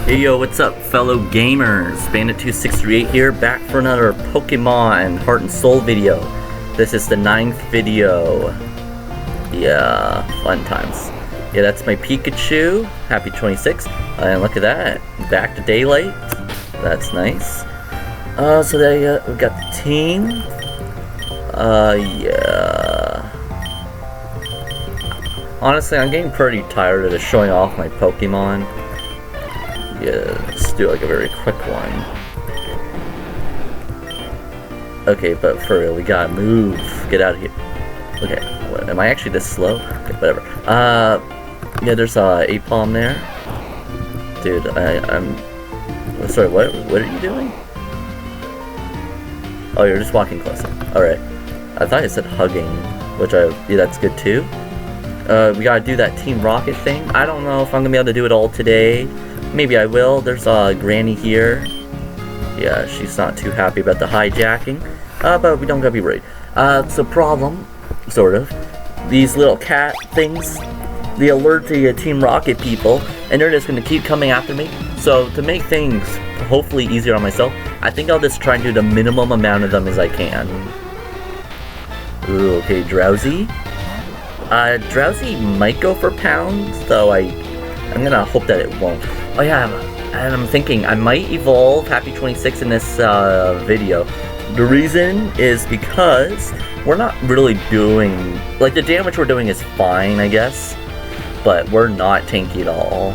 Hey yo, what's up fellow gamers? Bandit2638 here, back for another Pokemon Heart and Soul video. This is the 9th video. Yeah, fun times. Yeah, that's my Pikachu. Happy 26. And look at that, back to daylight. That's nice. So there we got the team. Yeah. Honestly, I'm getting pretty tired of just showing off my Pokemon. Yeah, let's do like a very quick one. Okay, but for real, we gotta move. Get out of here. Okay, what, am I actually this slow? Okay, whatever. Yeah, there's Apom there. Dude, I'm sorry, what are you doing? Oh, you're just walking closer. Alright. I thought it said hugging, which yeah, that's good too. We gotta do that Team Rocket thing. I don't know if I'm gonna be able to do it all today. Maybe I will. There's Granny here. Yeah, she's not too happy about the hijacking. But we don't gotta be worried. It's a problem, sort of. These little cat things, they alert the Team Rocket people, and they're just gonna keep coming after me. So to make things hopefully easier on myself, I think I'll just try and do the minimum amount of them as I can. Ooh, okay, Drowsy. Drowsy might go for pounds, though I'm gonna hope that it won't. Oh yeah, and I'm thinking I might evolve Happy 26 in this video. The reason is because we're not really doing, like, the damage we're doing is fine, I guess, but we're not tanky at all.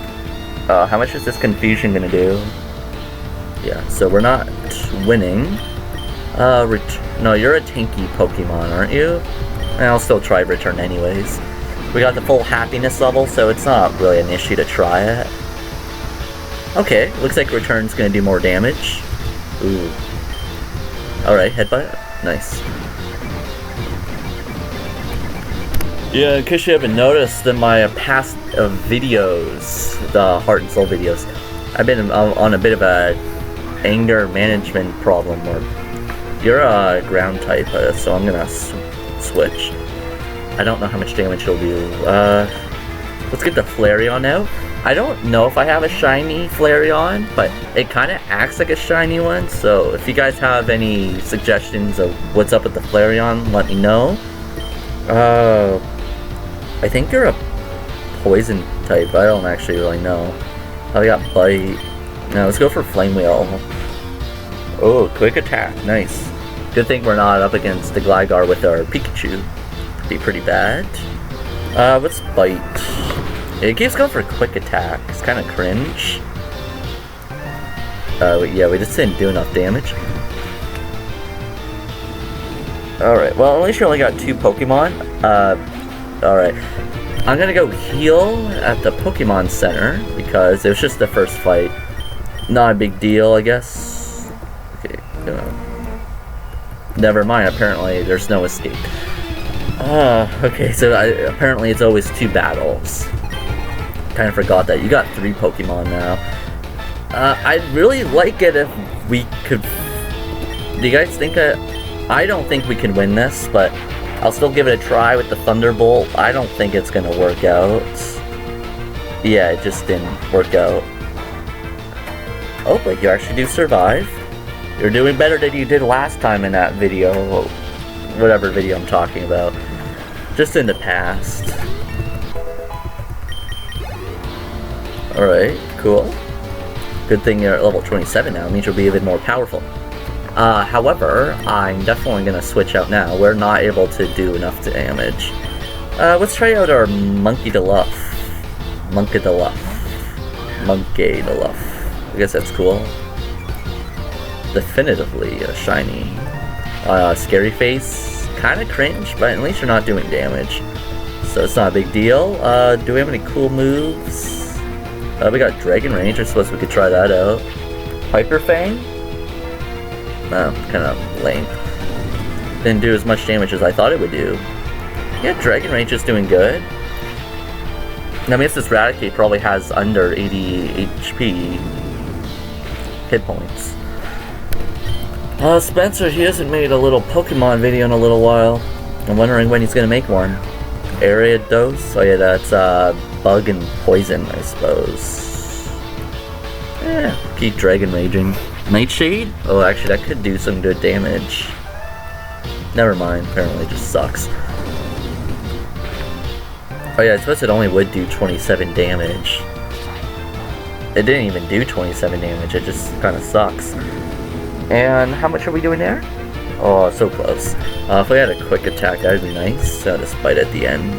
How much is this confusion gonna do? Yeah, so we're not winning. No, you're a tanky Pokemon, aren't you? And I'll still try return anyways. We got the full happiness level, so it's not really an issue to try it. Okay, looks like return's gonna do more damage. Ooh. Alright, headbutt. Nice. Yeah, in case you haven't noticed in my past videos, the Heart and Soul videos, I've been on a bit of a anger management problem where you're a ground type, so I'm gonna switch. I don't know how much damage he'll do. Let's get the Flareon out. I don't know if I have a shiny Flareon, but it kind of acts like a shiny one, so if you guys have any suggestions of what's up with the Flareon, let me know. I think you're a poison type. I don't actually really know. I got Bite. Now let's go for Flame Wheel. Oh, quick attack. Nice. Good thing we're not up against the Gligar with our Pikachu. Could be pretty bad. What's Bite? It keeps going for quick attack. It's kind of cringe. Yeah, we just didn't do enough damage. Alright, well, at least you only got 2 Pokemon. Alright. I'm gonna go heal at the Pokemon Center, because it was just the first fight. Not a big deal, I guess. Okay, never mind, apparently there's no escape. Okay, so apparently it's always 2 battles. Kind of forgot that. You got 3 Pokemon now. I'd really like it if we could... Do you guys think I don't think we can win this, but I'll still give it a try with the Thunderbolt. I don't think it's gonna work out. Yeah, it just didn't work out. Oh, but you actually do survive. You're doing better than you did last time in that video. Whatever video I'm talking about. Just in the past. Alright, cool. Good thing you're at level 27 now. It means you'll be even more powerful. However, I'm definitely going to switch out now. We're not able to do enough damage. Let's try out our Monkey-D-Luff. I guess that's cool. Definitively a shiny. Scary Face. Kind of cringe, but at least you're not doing damage. So it's not a big deal. Do we have any cool moves? We got Dragon Range. I suppose we could try that out. Hyper Fang? No, kind of lame. Didn't do as much damage as I thought it would do. Yeah, Dragon Range is doing good. I mean, this Raticate probably has under 80 HP hit points. Spencer, he hasn't made a little Pokemon video in a little while. I'm wondering when he's gonna make one. Ariados? Oh yeah, that's bug and poison, I suppose. Keep Dragon Raging. Nightshade? Oh, actually, that could do some good damage. Never mind, apparently it just sucks. Oh yeah, I suppose it only would do 27 damage. It didn't even do 27 damage, it just kind of sucks. And how much are we doing there? Oh, so close. If we had a quick attack, that would be nice. Despite at the end.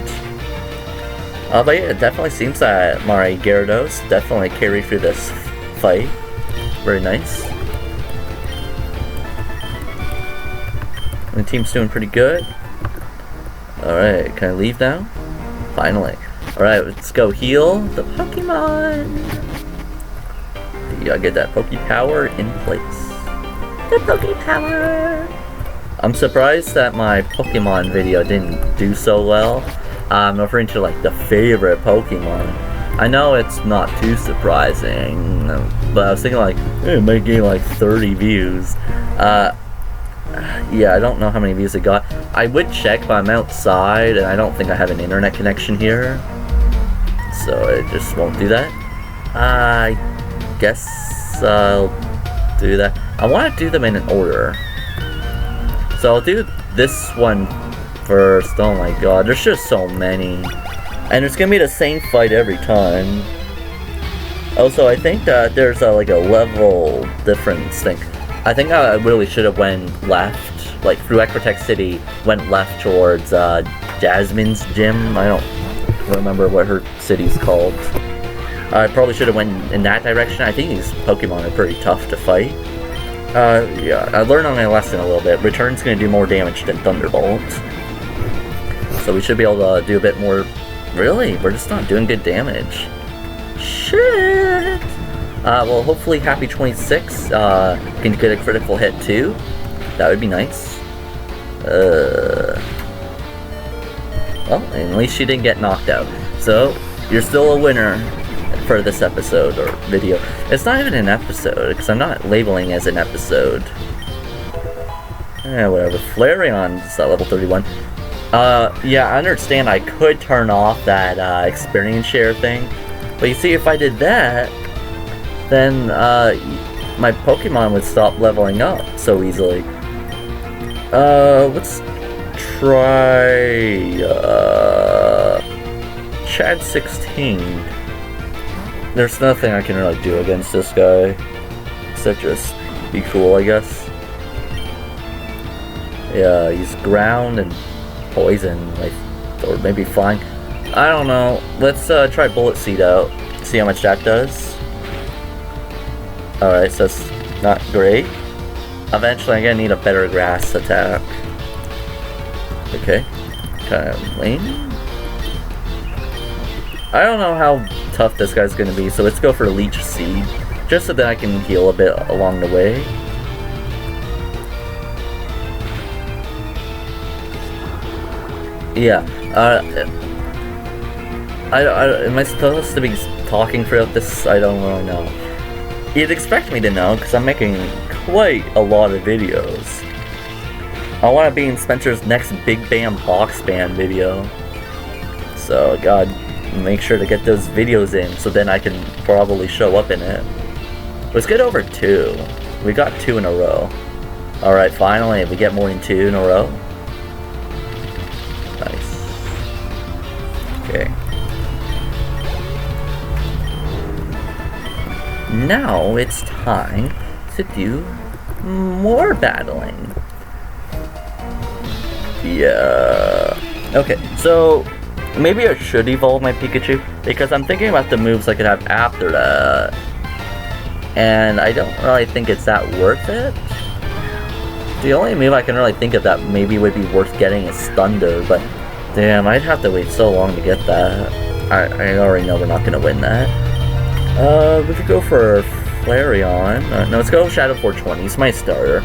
But yeah, it definitely seems that my Gyarados definitely carried through this fight. Very nice. The team's doing pretty good. Alright, can I leave now? Finally. Alright, let's go heal the Pokemon. You gotta get that Pokepower in place. The Pokepower! I'm surprised that my Pokemon video didn't do so well. I'm referring to like the favorite Pokemon. I know it's not too surprising, but I was thinking like, it might get like 30 views. Yeah, I don't know how many views it got. I would check, but I'm outside, and I don't think I have an internet connection here. So it just won't do that. I guess I'll do that. I want to do them in an order. So I'll do this one first. Oh my god, there's just so many. And it's gonna be the same fight every time. Also, I think that there's like a level difference thing. I think I really should have went left, like through Ecrotech City, went left towards Jasmine's gym. I don't remember what her city's called. I probably should have went in that direction. I think these Pokemon are pretty tough to fight. Yeah, I learned on my lesson a little bit. Return's gonna do more damage than Thunderbolt. So we should be able to do a bit more. Really? We're just not doing good damage. Shit! Well, hopefully Happy 26 can get a critical hit too. That would be nice. Well, at least she didn't get knocked out. So, you're still a winner for this episode or video. It's not even an episode, because I'm not labeling as an episode. Whatever. Flareon's at level 31. Yeah, I understand I could turn off that experience share thing. But you see, if I did that, then my Pokemon would stop leveling up so easily. Let's try Chad 16. There's nothing I can really do against this guy except just be cool, I guess. Yeah, he's ground and poison, like, or maybe flying. I don't know. Let's try Bullet Seed out. See how much that does. Alright, so it's not great. Eventually I'm gonna need a better grass attack. Okay. Kind of lame. I don't know how tough this guy's gonna be, so let's go for Leech Seed. Just so that I can heal a bit along the way. Yeah. Am I supposed to be talking throughout this? I don't really know. You'd expect me to know, because I'm making quite a lot of videos. I want to be in Spencer's next Big Bam Box Band video. So, God, make sure to get those videos in, so then I can probably show up in it. Let's get over 2. We got 2 in a row. Alright, finally, we get more than 2 in a row. Nice. Okay. Now it's time to do more battling. Yeah. Okay, so maybe I should evolve my Pikachu, because I'm thinking about the moves I could have after that. And I don't really think it's that worth it. The only move I can really think of that maybe would be worth getting is Thunder, but damn, I'd have to wait so long to get that. I already know we're not going to win that. We could go for Flareon. No, let's go Shadow 420. It's my starter.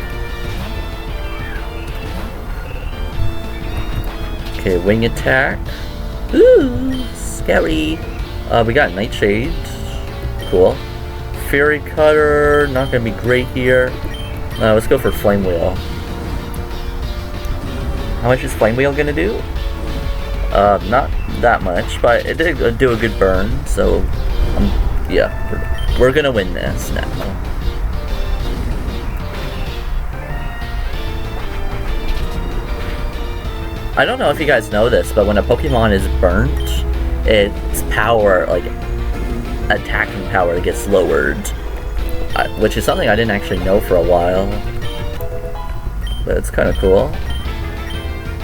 Okay, Wing Attack. Ooh, scary. We got Nightshade. Cool. Fury Cutter. Not gonna be great here. Let's go for Flame Wheel. How much is Flame Wheel gonna do? Not that much, but it did do a good burn, so yeah, We're gonna win this now. I don't know if you guys know this, but when a Pokemon is burnt, its power, like, attacking power gets lowered. Which is something I didn't actually know for a while. But it's kind of cool.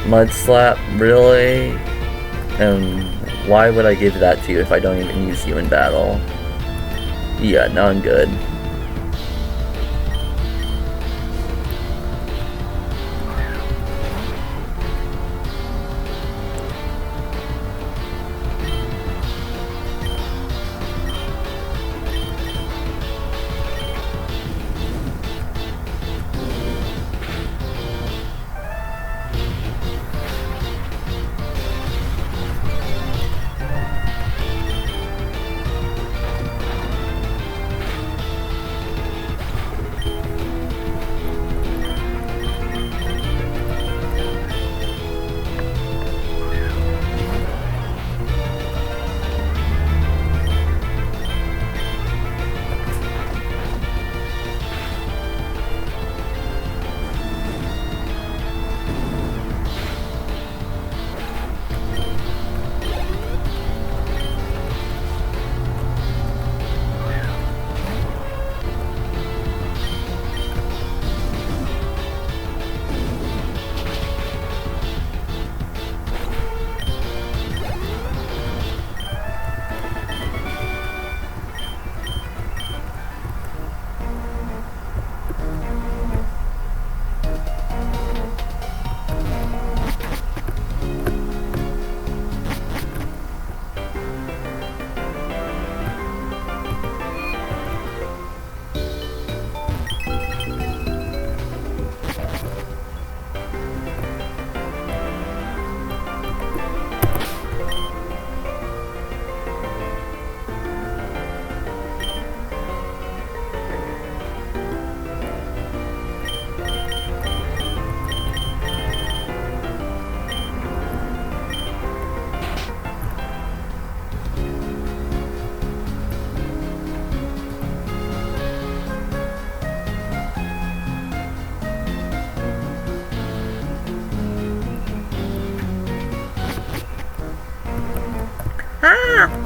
Mud Slap, really? And why would I give that to you if I don't even use you in battle? Yeah, no, I'm good.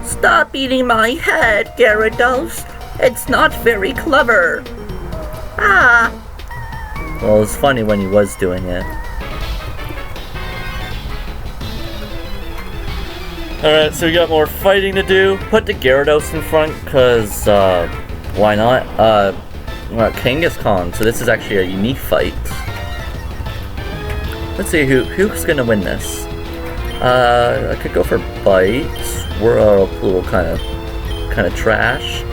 Stop eating my head, Gyarados. It's not very clever. Ah. Well, it was funny when he was doing it. Alright, so we got more fighting to do. Put the Gyarados in front, because, why not? We're at Kangaskhan, so this is actually a unique fight. Let's see who's gonna win this. I could go for Bite. Whirlpool kind of trash.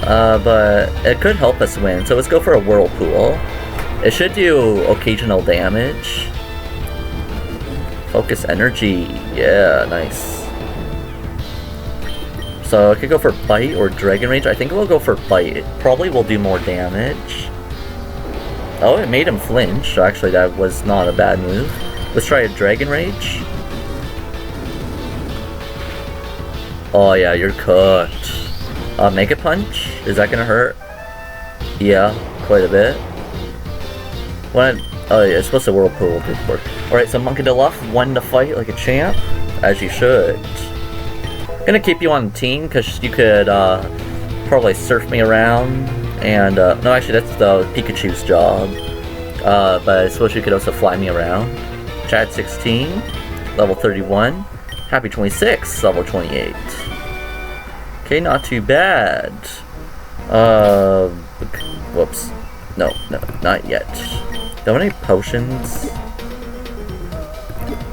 But it could help us win, so let's go for a Whirlpool. It should do occasional damage. Focus Energy. Yeah, nice. So I could go for Bite or Dragon Rage. I think we'll go for Bite. It probably will do more damage. Oh, it made him flinch. Actually, that was not a bad move. Let's try a Dragon Rage. Oh yeah, you're cooked. Mega Punch? Is that gonna hurt? Yeah, quite a bit. Oh yeah, it's supposed to Whirlpool. Alright, so Munkadilluff won the fight like a champ. As you should. Gonna keep you on the team, because you could probably surf me around. And, no, actually that's the Pikachu's job. But I suppose you could also fly me around. Chad 16, level 31. Happy 26, level 28. Okay, not too bad. Whoops. No, not yet. Do I have any potions?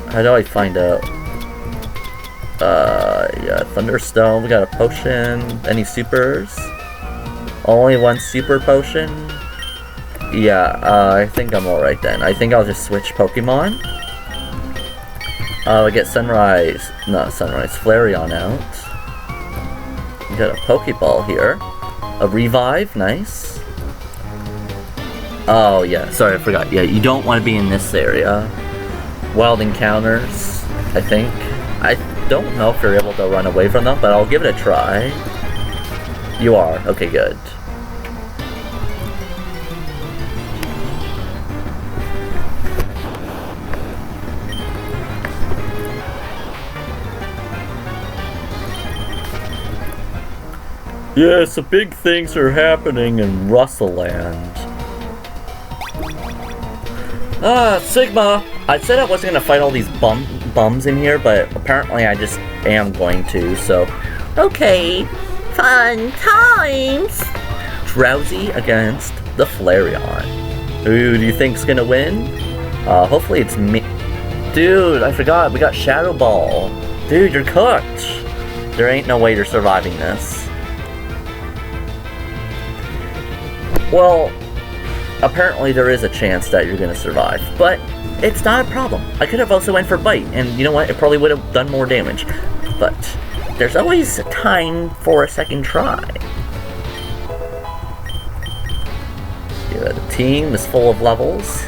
How do I find out? Yeah, Thunderstone, we got a potion. Any supers? Only one super potion? Yeah, I think I'm alright then. I think I'll just switch Pokemon. We get Flareon out. We got a Pokeball here. A Revive, nice. Oh yeah, sorry, I forgot. Yeah, you don't want to be in this area. Wild Encounters, I think. I don't know if you're able to run away from them, but I'll give it a try. You are? Okay, good. Yes, big things are happening in Russellland. Sigma! I said I wasn't gonna fight all these bums in here, but apparently I just am going to, so... Okay, fun times! Drowsy against the Flareon. Who do you think's gonna win? Hopefully it's me. Dude, I forgot, we got Shadow Ball. Dude, you're cooked. There ain't no way you're surviving this. Well, apparently there is a chance that you're gonna survive, but it's not a problem. I could have also went for Bite, and you know what? It probably would have done more damage. But there's always time for a second try. Yeah, the team is full of levels.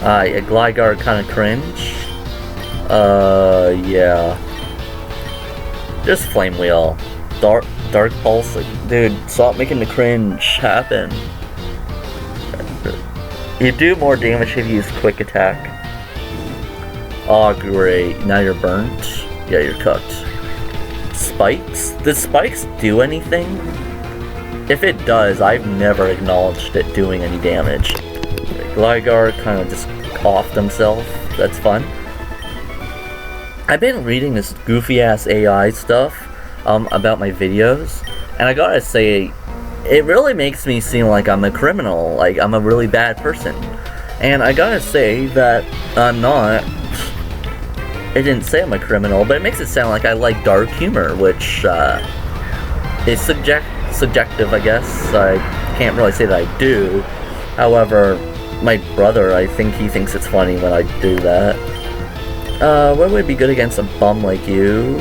Yeah, Gligar kind of cringe. Yeah. Just Flame Wheel. Dark Pulse. Dude, stop making the cringe happen. You do more damage if you use Quick Attack. Oh, great. Now you're burnt. Yeah, you're cooked. Spikes? Does Spikes do anything? If it does, I've never acknowledged it doing any damage. Gligar kind of just offed himself. That's fun. I've been reading this goofy-ass AI stuff about my videos, and I gotta say, it really makes me seem like I'm a criminal, like I'm a really bad person. And I gotta say that I'm not. It didn't say I'm a criminal, but it makes it sound like I like dark humor, which is subjective, I guess. I can't really say that I do. However, my brother, I think he thinks it's funny when I do that. What would be good against a bum like you?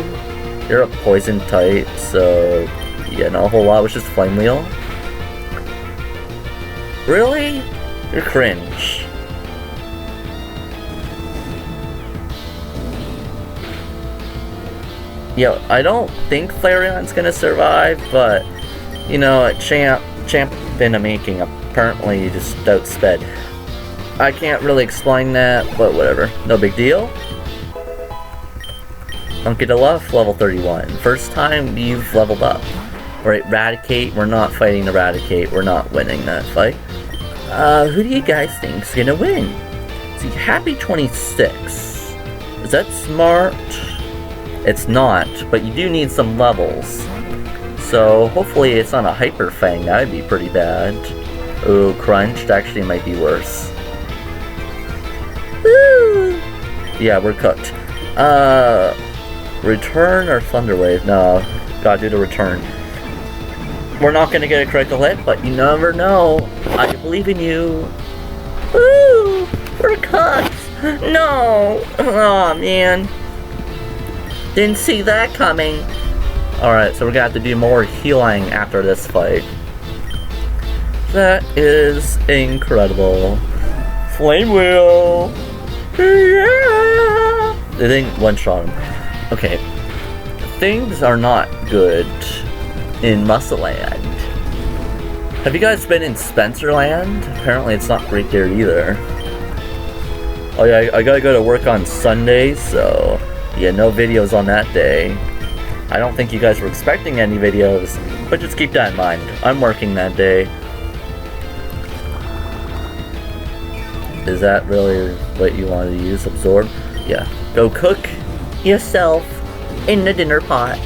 You're a poison type, so yeah, not a whole lot, which is Flame Wheel. Really? You're cringe. Yo, I don't think Flareon's gonna survive, but you know, Champ in the making, apparently you just outsped. I can't really explain that, but whatever. No big deal. Uncle level 31. First time you've leveled up. Alright, Raticate. We're not fighting Eradicate. We're not winning that fight. Who do you guys think's gonna win? See, Happy 26. Is that smart? It's not, but you do need some levels. So hopefully it's on a Hyper Fang. That would be pretty bad. Ooh, Crunched actually might be worse. Woo! Yeah, we're cooked. Return or Thunder Wave? No, gotta do the return. We're not gonna get a critical hit, but you never know. I believe in you. Woo! We're cooked! No! Oh man. Didn't see that coming. Alright, so we're gonna have to do more healing after this fight. That is incredible. Flame Wheel! Yeah! They didn't one-shot him. Okay. Things are not good in Russellland. Have you guys been in Spencerland? Apparently it's not great there either. Oh yeah, I gotta go to work on Sunday, so yeah, no videos on that day. I don't think you guys were expecting any videos, but just keep that in mind. I'm working that day. Is that really what you wanted to use? Absorb? Yeah. Go cook yourself in the dinner pot.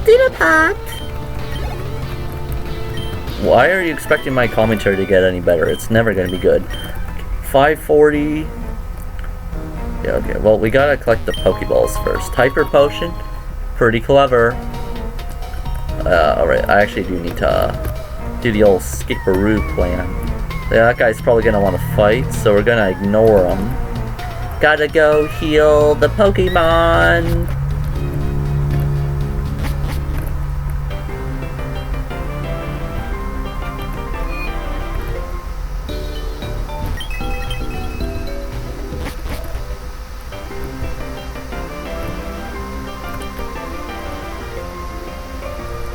Dinner pot! Why are you expecting my commentary to get any better? It's never gonna be good. 540. Yeah, okay. Well, we gotta collect the Pokeballs first. Hyper Potion. Pretty clever. Alright, I actually do need to do the old Skipperoo plan. Yeah, that guy's probably gonna want to fight, so we're gonna ignore him. Gotta go heal the Pokemon!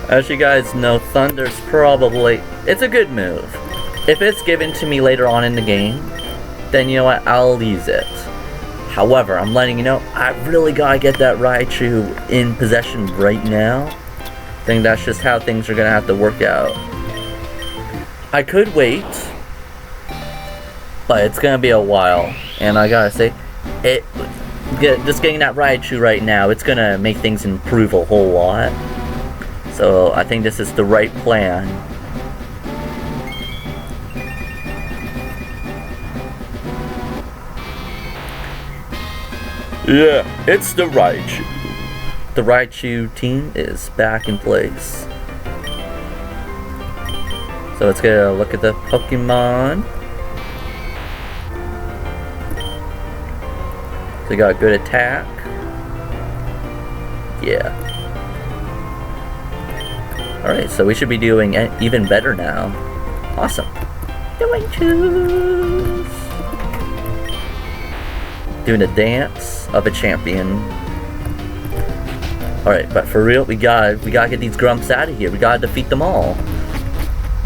As you guys know, Thunder's probably... It's a good move. If it's given to me later on in the game, then you know what, I'll use it. However, I'm letting you know, I really gotta get that Raichu in possession right now. I think that's just how things are gonna have to work out. I could wait, but it's gonna be a while. And I gotta say, just getting that Raichu right now, it's gonna make things improve a whole lot. So I think this is the right plan. Yeah, it's the Raichu. The Raichu team is back in place. So let's get a look at the Pokemon. So we got good attack. Yeah. Alright, so we should be doing even better now. Awesome. Doing choose. Doing a dance of a champion. Alright, but for real, we gotta get these grumps out of here. We gotta defeat them all.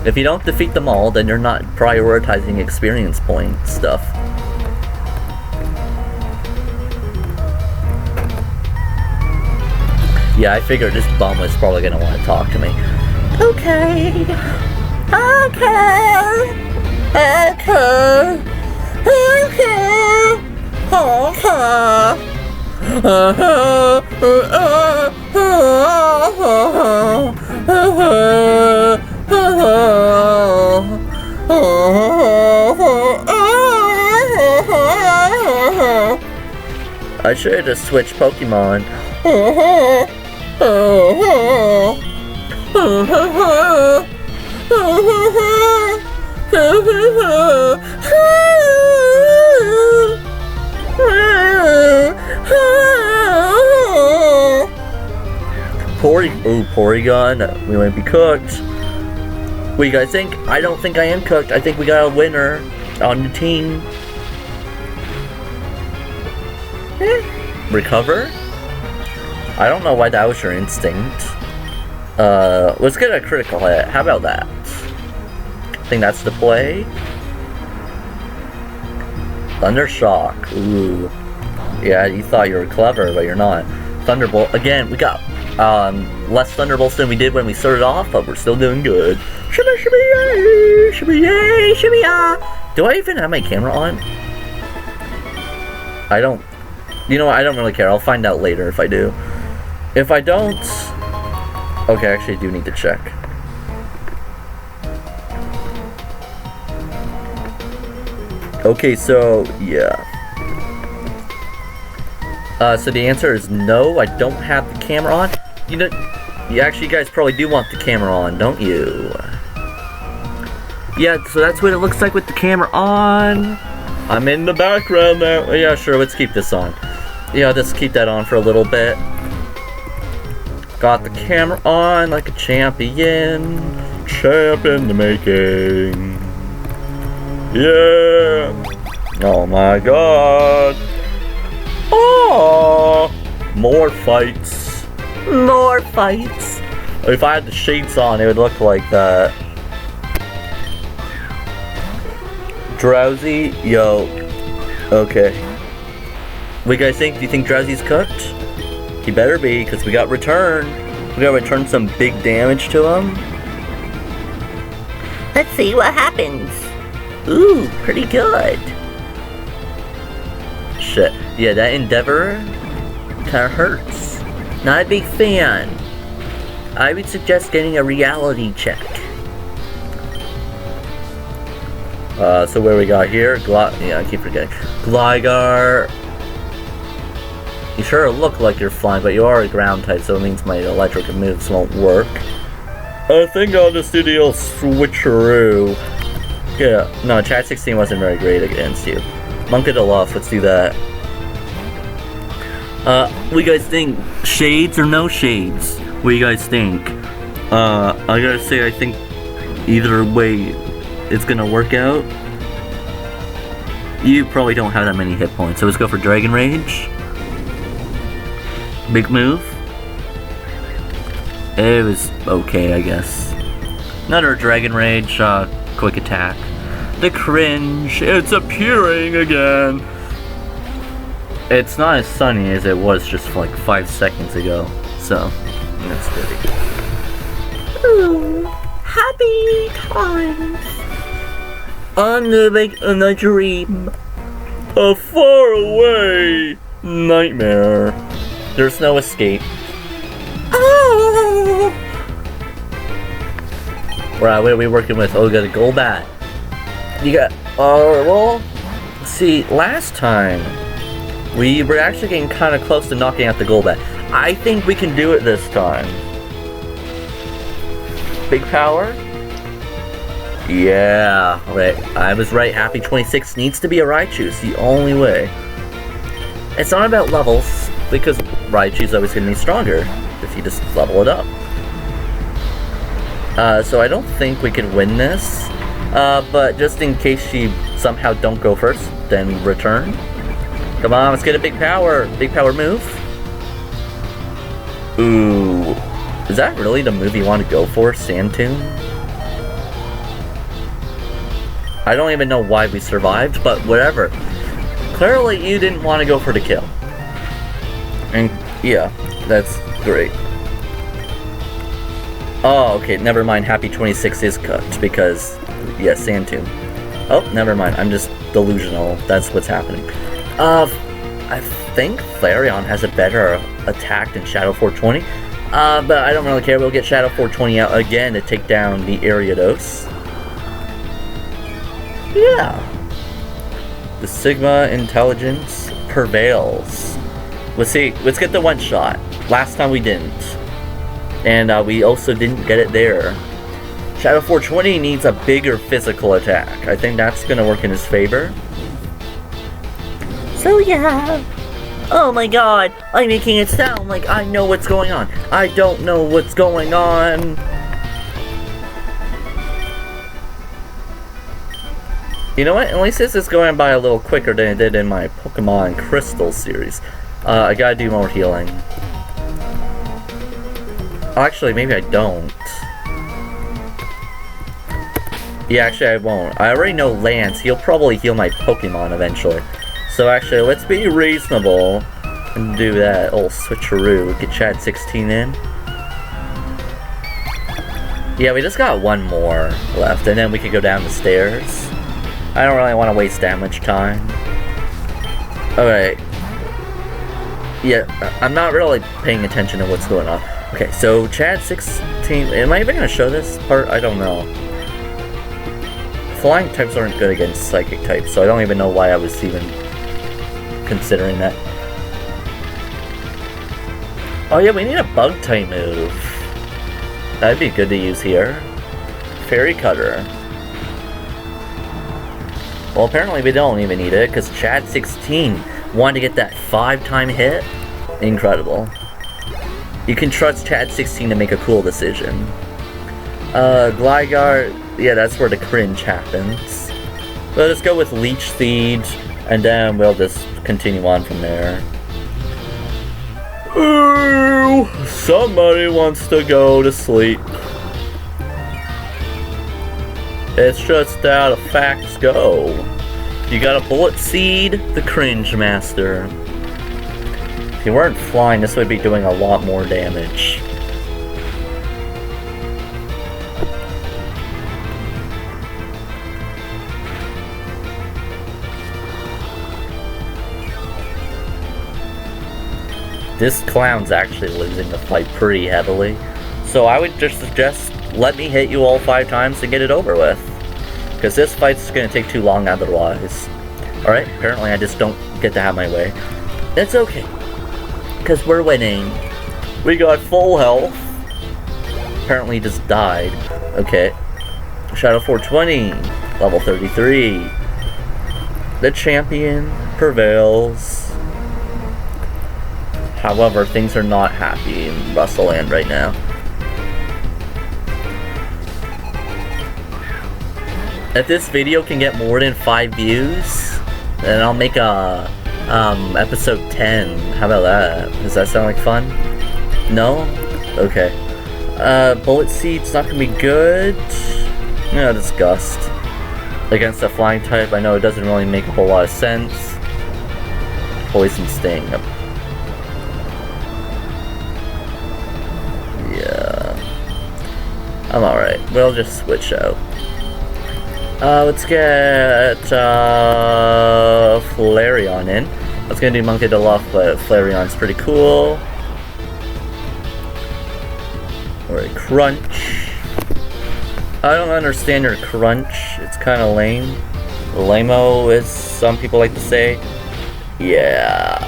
If you don't defeat them all, then you're not prioritizing experience point stuff. Yeah, I figured this bum was probably gonna want to talk to me. Okay. I should have just switched Pokemon. Porygon, we might be cooked. What do you guys think? I don't think I am cooked. I think we got a winner on the team. Recover? I don't know why that was your instinct. Let's get a critical hit. How about that? I think that's the play. Thunder Shock. Ooh. Yeah, you thought you were clever, but you're not. Thunderbolt. Again, we got less Thunderbolts than we did when we started off, but we're still doing good. Shibby shibby yay! Shibby yay! Shibby ya! Do I even have my camera on? I don't. You know what? I don't really care. I'll find out later if I do. If I don't... Okay, actually I do need to check. Okay, so, yeah. So the answer is no, I don't have the camera on. You know, you guys probably do want the camera on, don't you? Yeah, so that's what it looks like with the camera on. I'm in the background now. Yeah, sure, let's keep this on. Yeah, let's keep that on for a little bit. Got the camera on like a champion. Champ in the making. Yeah. Oh my god. Oh, more fights. More fights. If I had the shades on, it would look like that. Drowsy, yo. Okay. What do you guys think? Do you think Drowsy's cooked? He better be, because we got return. We gotta return some big damage to him. Let's see what happens. Ooh, pretty good. Shit. Yeah, that Endeavor kinda hurts. Not a big fan. I would suggest getting a reality check. So where we got here? Yeah, I keep forgetting. Gligar. You sure look like you're flying, but you are a ground type, so it means my electric moves won't work. I think I'll just do the old switcheroo. Yeah, no, Chat 16 wasn't very great against you. Monkadeluff, let's do that. What do you guys think? Shades or no shades? What do you guys think? I gotta say, I think either way it's gonna work out. You probably don't have that many hit points, so let's go for Dragon Rage. Big move. It was okay, I guess. Another Dragon Rage, quick attack. The cringe, it's appearing again. It's not as sunny as it was just like 5 seconds ago, so that's good. Ooh, happy times. I'm living in a dream. A faraway nightmare. There's no escape. Oh. Right, what are we working with? Oh, we got a Golbat. You got, well, see, last time, we were actually getting kind of close to knocking out the Golbat. I think we can do it this time. Big power? Yeah, right, I was right, Happy 26 needs to be a Raichu, it's the only way. It's not about levels, because Raichu's always going to be stronger if you just level it up. So I don't think we can win this. But just in case you somehow don't go first, then return. Come on, let's get a big power. Big power move. Ooh. Is that really the move you want to go for, Sand Tomb? I don't even know why we survived, but whatever. Clearly you didn't want to go for the kill. And yeah, that's great. Oh, okay, never mind. Happy 26 is cooked because... yeah, Sand Tomb. Oh, never mind. I'm just delusional. That's what's happening. I think Flareon has a better attack than Shadow 420. But I don't really care. We'll get Shadow 420 out again to take down the Ariados. Yeah. The Sigma intelligence prevails. Let's see. Let's get the one shot. Last time we didn't. And we also didn't get it there. Shadow 420 needs a bigger physical attack. I think that's gonna work in his favor. So yeah. Oh my god, I'm making it sound like I know what's going on. I don't know what's going on. You know what? At least this is going by a little quicker than it did in my Pokemon Crystal series. I gotta do more healing. Actually, maybe I don't. Yeah, actually I won't. I already know Lance. He'll probably heal my Pokemon eventually. So actually, let's be reasonable and do that old switcheroo. Get Chad 16 in. Yeah, we just got one more left, and then we can go down the stairs. I don't really want to waste that much time. Alright. Yeah, I'm not really paying attention to what's going on. Okay, so Chad 16... am I even going to show this part? I don't know. Flying types aren't good against psychic types, so I don't even know why I was even considering that. Oh yeah, we need a bug type move. That'd be good to use here. Fairy Cutter. Well, apparently we don't even need it, because Chad 16 wanted to get that 5-time hit. Incredible. You can trust Chad 16 to make a cool decision. Gligar, yeah, that's where the cringe happens. Let us go with Leech Seed, and then we'll just continue on from there. Ooh, somebody wants to go to sleep. It's just how the facts go. You got a Bullet Seed, the Cringe Master. If you weren't flying, this would be doing a lot more damage. This clown's actually losing the fight pretty heavily. So I would just suggest, let me hit you all 5 times to get it over with. Because this fight's going to take too long otherwise. Alright, apparently I just don't get to have my way. That's okay. Because we're winning. We got full health. Apparently he just died. Okay. Shadow 420. Level 33. The champion prevails. However, things are not happy in Russellland right now. If this video can get more than 5 views, then I'll make a episode 10. How about that? Does that sound like fun? No? Okay. Bullet Seed's not gonna be good. Yeah, Disgust. Against a flying type, I know it doesn't really make a whole lot of sense. Poison Sting. Yeah. I'm alright. We'll just switch out. Let's get Flareon in. I was gonna do Monkey Deluxe, but Flareon's pretty cool. Alright, Crunch. I don't understand your Crunch. It's kind of lame. Lame-o, as some people like to say. Yeah.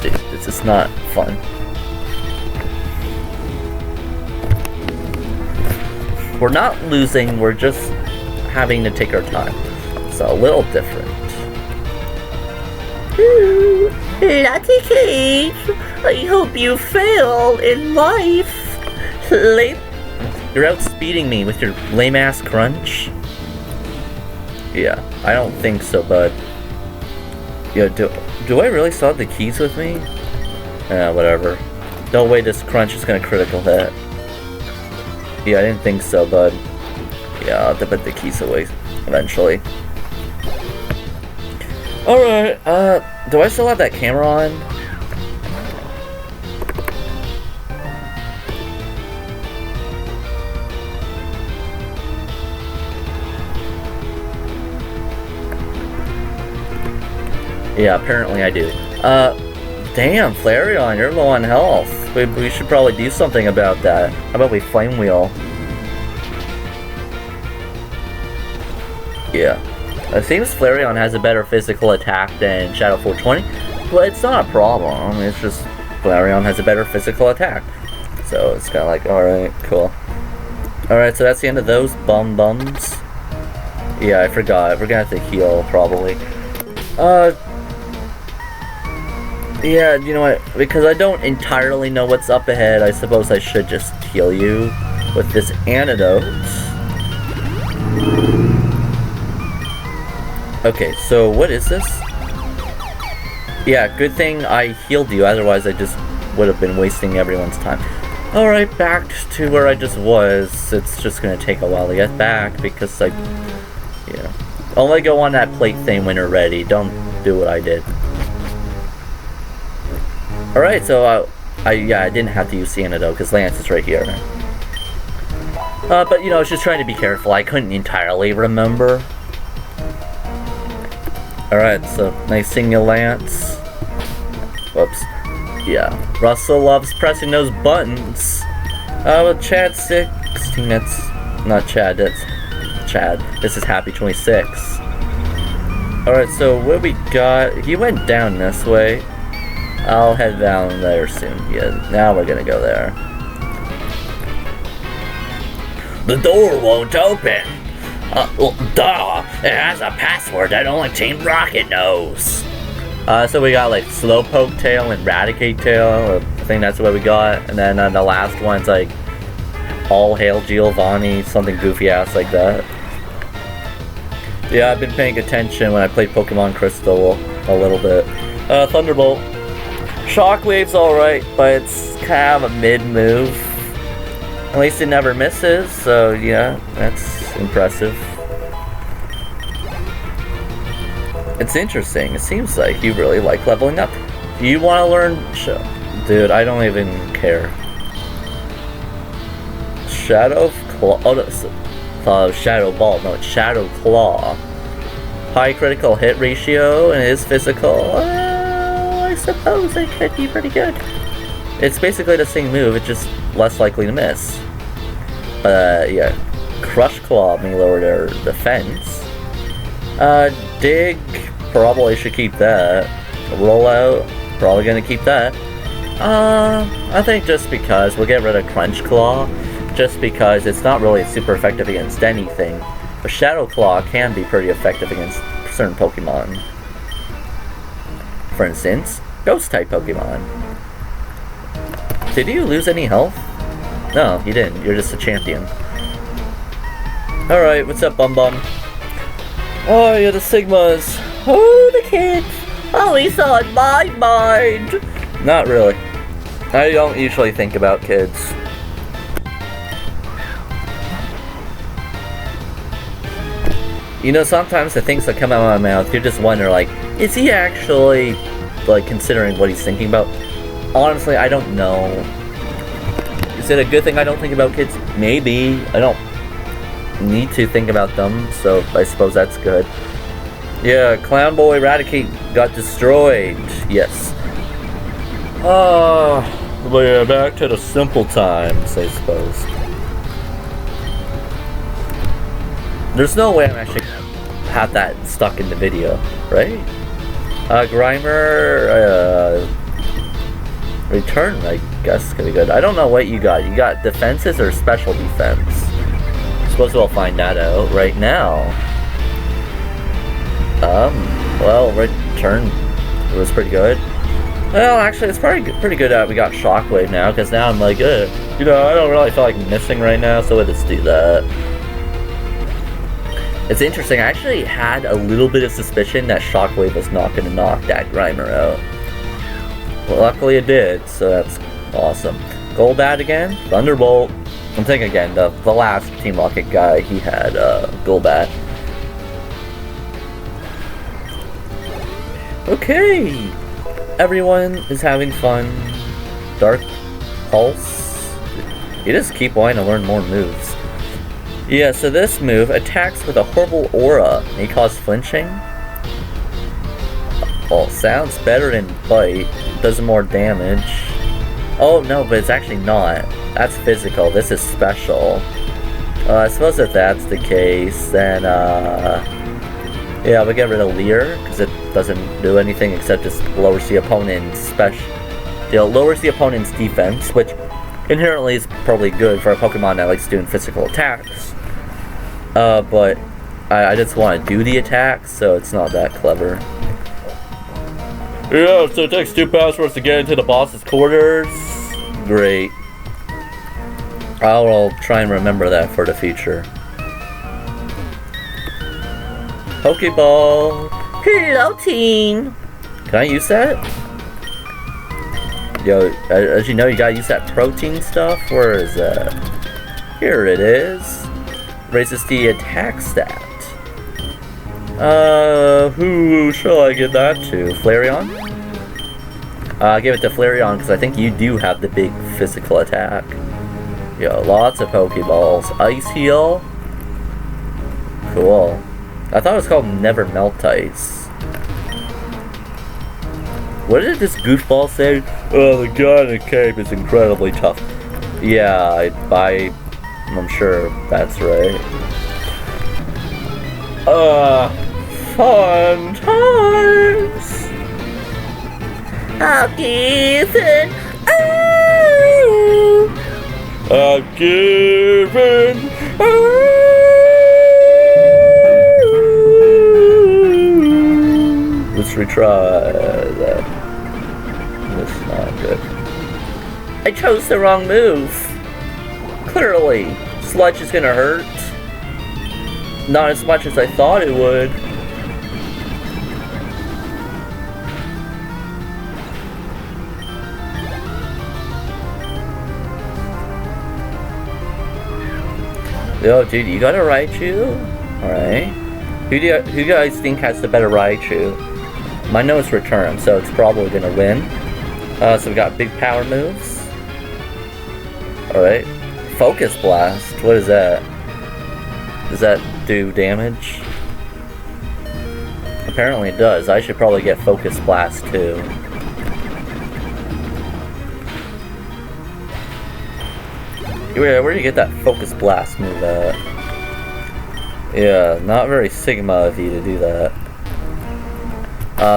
Dude, this is not fun. We're not losing, we're just having to take our time. So a little different. Ooh, Latte Cake, I hope you fail in life. Lame. You're outspeeding me with your lame-ass Crunch? Yeah, I don't think so, bud. Yeah, do I really still have the keys with me? Whatever. No way this Crunch is gonna critical hit. Yeah, I didn't think so, bud. Yeah, I'll have to put the keys away eventually. Alright, do I still have that camera on? Yeah, apparently I do. Damn, Flareon, you're low on health. We should probably do something about that. How about we Flame Wheel? Yeah. It seems Flareon has a better physical attack than Shadow 420, but it's not a problem. It's just Flareon has a better physical attack. So it's kind of like, alright, cool. Alright, so that's the end of those bums. Yeah, I forgot. We're gonna have to heal, probably. Yeah, you know what? Because I don't entirely know what's up ahead, I suppose I should just heal you with this antidote. Okay, so what is this? Yeah, good thing I healed you, otherwise I just would have been wasting everyone's time. Alright, back to where I just was. It's just gonna take a while to get back because yeah. Only go on that plate thing when you're ready. Don't do what I did. Alright, so I didn't have to use the antidote because Lance is right here. But you know, I was just trying to be careful. I couldn't entirely remember. Alright, so nice seeing you, Lance. Whoops. Yeah, Russell loves pressing those buttons. Well, Chad 16, that's not Chad, that's Chad. This is Happy 26. Alright, so what we got? He went down this way. I'll head down there soon. Yeah, now we're gonna go there. The door won't open. Well, duh. It has a password that only Team Rocket knows. So we got like Slowpoke Tail and Raticate Tail. I think that's what we got. And then the last one's like All Hail Giovanni, something goofy ass like that. Yeah, I've been paying attention when I played Pokemon Crystal a little bit. Thunderbolt. Shockwave's alright, but it's kind of a mid-move. At least it never misses, so yeah, that's impressive. It's interesting. It seems like you really like leveling up. Do you want to learn... Dude, I don't even care. Shadow Claw... Oh, Shadow Ball. No, it's Shadow Claw. High critical hit ratio and his physical... I suppose it could be pretty good. It's basically the same move, it's just less likely to miss. Yeah. Crush Claw may lower their defense. Dig, probably should keep that. Rollout, probably gonna keep that. I think just because, we'll get rid of Crunch Claw, just because it's not really super effective against anything. But Shadow Claw can be pretty effective against certain Pokemon. For instance, Ghost-type Pokemon. Did you lose any health? No, you didn't. You're just a champion. Alright, what's up, Bum Bum? Oh, yeah, the Sigmas. Oh, the kids. Always on my mind. Not really. I don't usually think about kids. You know, sometimes the things that come out of my mouth, you just wonder, like, is he actually, like, considering what he's thinking about? Honestly, I don't know. Is it a good thing I don't think about kids? Maybe. I don't need to think about them, so I suppose that's good. Yeah, Clown Boy Eradicate got destroyed. Yes. But yeah, back to the simple times, I suppose. There's no way I'm actually gonna have that stuck in the video, right? Grimer, return, I guess, is gonna be good. I don't know what you got. You got defenses or special defense? I suppose we'll find that out right now. Well, return was pretty good. Well, actually, it's pretty good that we got Shockwave now, because now I'm like, you know, I don't really feel like missing right now, so let's do that. It's interesting, I actually had a little bit of suspicion that Shockwave was not going to knock that Grimer out. Well, luckily it did, so that's awesome. Golbat again? Thunderbolt. I'm thinking again, the last Team Rocket guy, he had Golbat. Okay! Everyone is having fun. Dark Pulse. You just keep wanting to learn more moves. Yeah, so this move attacks with a horrible aura. May cause flinching. Well, sounds better than Bite. Does more damage. Oh, no, but it's actually not. That's physical. This is special. I suppose if that's the case, then, yeah, we'll get rid of Leer, because it doesn't do anything except just lowers the opponent's lowers the opponent's defense, which inherently is probably good for a Pokemon that likes doing physical attacks. But I just want to do the attacks, so it's not that clever. Yeah, so it takes 2 pounds for us to get into the boss's quarters. Great. I'll try and remember that for the future. Pokeball. Hello, team. Can I use that? Yo, as you know, you gotta use that protein stuff. Where is that? Here it is. Raises the attack stat. Who shall I give that to? Flareon? Give it to Flareon because I think you do have the big physical attack. Yo, lots of Pokeballs. Ice Heal. Cool. I thought it was called Never Melt Ice. What did this goofball say? Oh, the guy in the cape is incredibly tough. Yeah, I'm sure that's right. Fun times! I'll give it. I've given. Let's retry that. That's not good. I chose the wrong move. Clearly, Sludge is gonna hurt. Not as much as I thought it would. Yo, dude, you got a Raichu? Alright. Who do you guys think has the better Raichu? My nose return, so it's probably gonna win. So we got big power moves. Alright. Focus Blast. What is that? Does that do damage? Apparently it does. I should probably get Focus Blast too. Where do you get that Focus Blast move at? Yeah, not very Sigma of you to do that.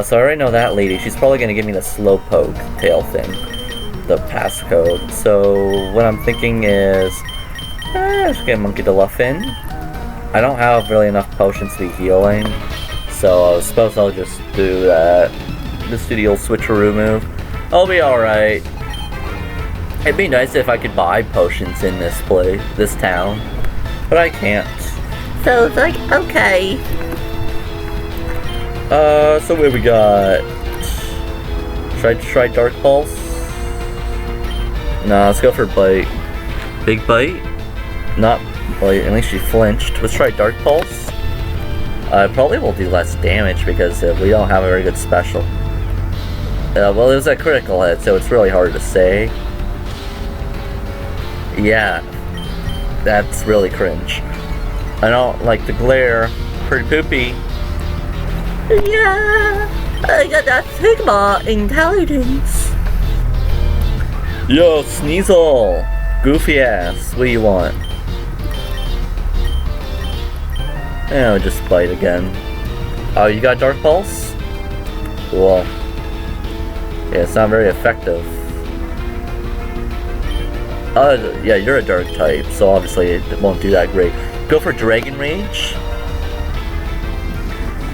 So I already know that lady. She's probably gonna give me the Slowpoke tail thing. The passcode. So what I'm thinking is, let's get Monkey D. Luffin. I don't have really enough potions to be healing, so I suppose I'll just do that. Just do the old switcheroo move. I'll be alright. It'd be nice if I could buy potions in this town, but I can't. So it's like, okay. So what we got? Should I try Dark Pulse? No, let's go for bite. Big bite? Not bite, at least she flinched. Let's try Dark Pulse. Probably will do less damage because we don't have a very good special. Well, it was a critical hit, so it's really hard to say. Yeah, that's really cringe. I don't like the glare. Pretty poopy. Yeah, I got that Sigma intelligence. Yo, Sneasel! Goofy ass, what do you want? Yeah, I'll just bite again. Oh, you got Dark Pulse? Cool. Yeah, it's not very effective. Yeah, you're a dark type, so obviously it won't do that great. Go for Dragon Rage.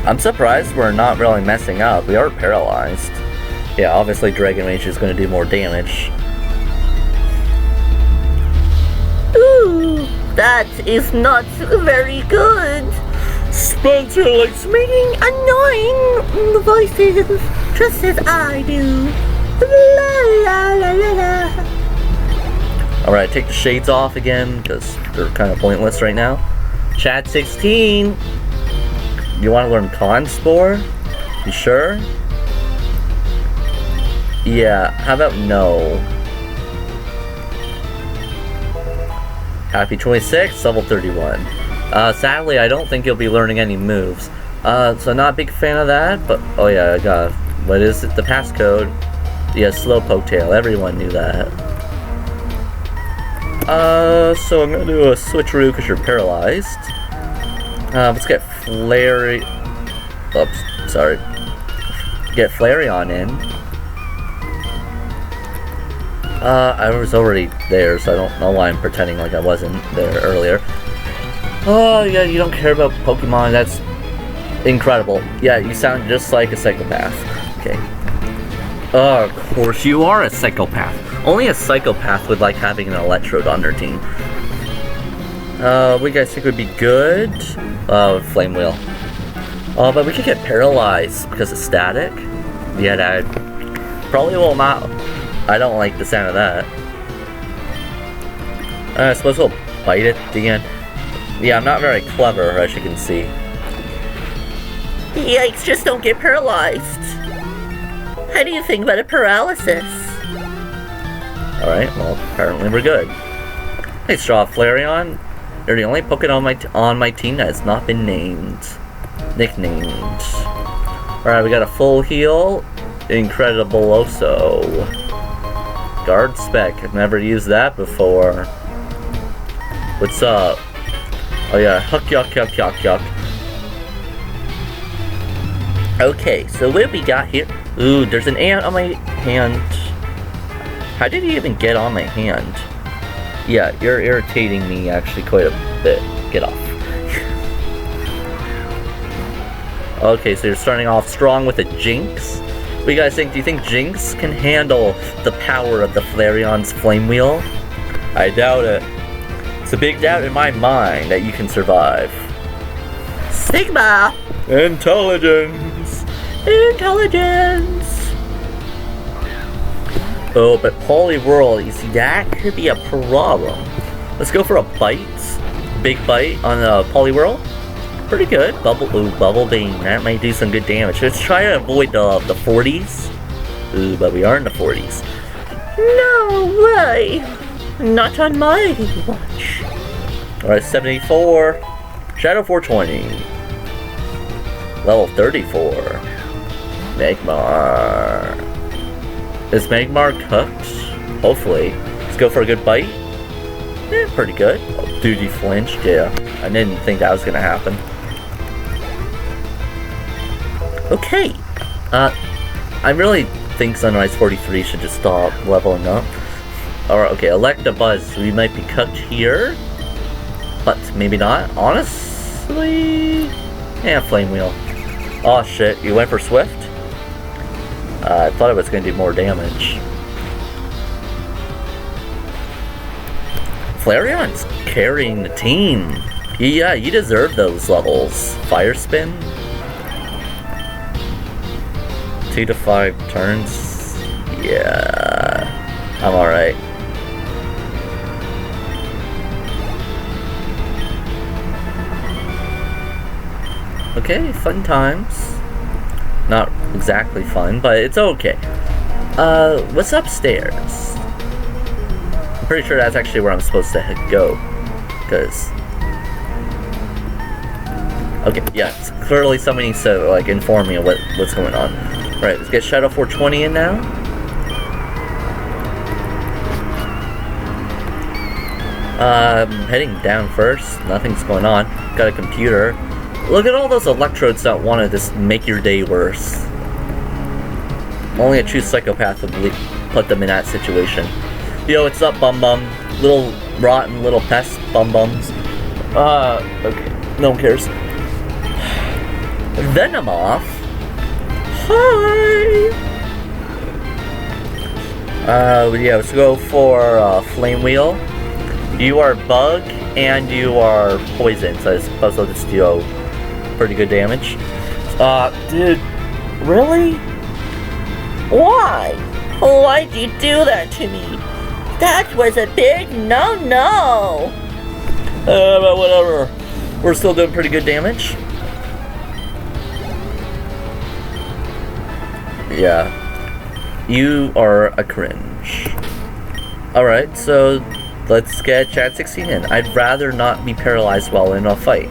I'm surprised we're not really messing up. We are paralyzed. Yeah, obviously Dragon Rage is going to do more damage. Ooh, that is not very good. Spencer likes Making annoying voices, just as I do. La la la la la. Alright, take the shades off again, because they're kind of pointless right now. Chat 16. You want to learn Con Spore? You sure? Yeah, how about no? Happy 26, level 31. Sadly, I don't think you'll be learning any moves. So not a big fan of that, but oh yeah, I got, what is it? The passcode. Yeah, Slowpoke Tail, everyone knew that. So I'm gonna do a switcheroo because you're paralyzed. Let's get oops, sorry. Get Flareon in. I was already there, so I don't know why I'm pretending like I wasn't there earlier. Oh, yeah, you don't care about Pokemon, that's incredible. Yeah, you sound just like a psychopath. Okay. Of course you are a psychopath. Only a psychopath would like having an Electrode on their team. What do you guys think would be good? Flame Wheel. Oh, but we could get paralyzed because of static. Yeah, that probably will not. I don't like the sound of that. I suppose we'll bite it at the end. Yeah, I'm not very clever, as you can see. Yikes, just don't get paralyzed. How do you think about a paralysis? Alright, well, apparently we're good. Hey, Straw Flareon. You're the only Pokemon on my team that has not been nicknamed. Alright, we got a full heal. Incredibuloso. Guard Spec, I've never used that before. What's up? Oh yeah, huck yuck yuck yuck yuck. Okay, so what we got here? Ooh, there's an ant on my hand. How did he even get on my hand? Yeah, you're irritating me actually quite a bit. Get off. Okay, so you're starting off strong with a Jinx. What do you guys think? Do you think Jinx can handle the power of the Flareon's Flame Wheel? I doubt it. It's a big doubt in my mind that you can survive. Sigma! Intelligence! Intelligence! Oh, but Poliwhirl, you see, that could be a problem. Let's go for a bite. Big bite on the Poliwhirl. Pretty good. Bubble Beam. That might do some good damage. Let's try to avoid the 40s. Ooh, but we are in the 40s. No way! Not on my watch. Alright, 74. Shadow 420. Level 34. Magmar. Is Magmar cooked? Hopefully. Let's go for a good bite. Yeah, pretty good. Oh, dude, he flinched. Yeah, I didn't think that was gonna happen. Okay. I really think Sunrise 43 should just stop leveling up. Alright, okay, Electabuzz. We might be cooked here. But maybe not. Honestly... Yeah, Flame Wheel. Oh shit, you went for Swift? I thought it was going to do more damage. Flareon's carrying the team. Yeah, you deserve those levels. Fire Spin. 2 to 5 turns. Yeah, I'm alright. Okay, fun times. Not exactly fun, but it's okay. What's upstairs? I'm pretty sure that's actually where I'm supposed to go. Because... Okay, yeah, clearly somebody needs to, like, inform me of what's going on. Right, let's get Shadow 420 in now. Heading down first. Nothing's going on. Got a computer. Look at all those electrodes that want to just make your day worse. Only a true psychopath would put them in that situation. Yo, what's up, bum bum? Little rotten little pest bum bums. Okay. No one cares. Venomoth. Hi! Yeah, let's go for, Flame Wheel. You are Bug, and you are Poison, so I suppose I'll just do pretty good damage. Dude, really? Why? Why'd you do that to me? That was a big no-no! But whatever. We're still doing pretty good damage. Yeah. You are a cringe. Alright, so let's get Chad 16 in. I'd rather not be paralyzed while in a fight.